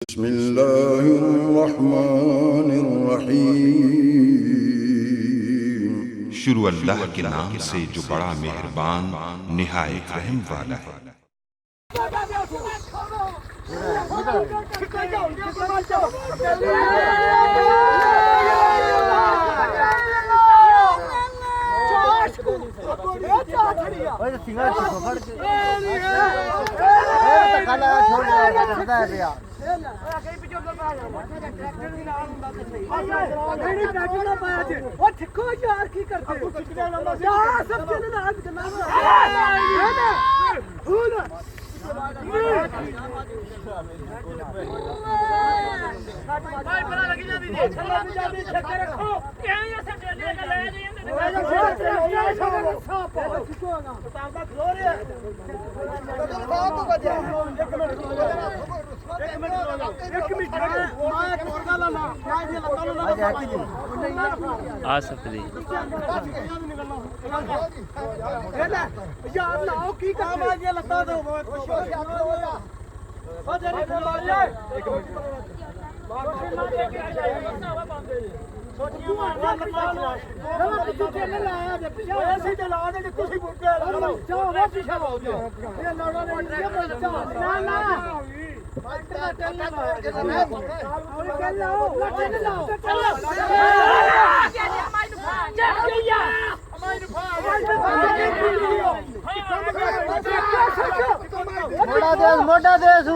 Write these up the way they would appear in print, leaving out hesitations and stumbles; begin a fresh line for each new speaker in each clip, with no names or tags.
बिस्मिल्लाहिर्रहमानिर्रहीम। शुरू अल्लाह के नाम से जो बड़ा मेहरबान निहायत रहम वाला है।
आ सकती
मोटा देश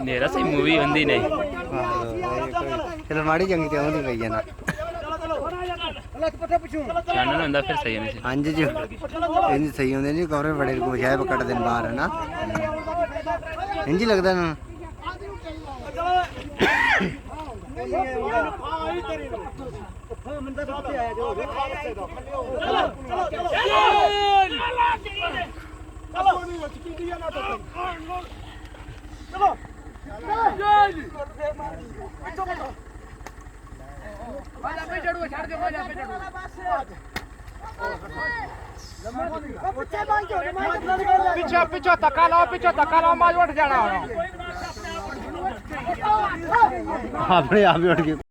नेरा सही मूवी होंदी नहीं
चलो माड़ी जंग ते होंदी पई है ना
चैनल होंदा फिर सही नहीं
हां जी इंज सही होंदे नहीं कमरे बड़े को शायद कट दिन बाहर है ना इंज लगदा ना
पिछो धक्का लाओ माज उठ जाना
अपने आप ही उठ गए।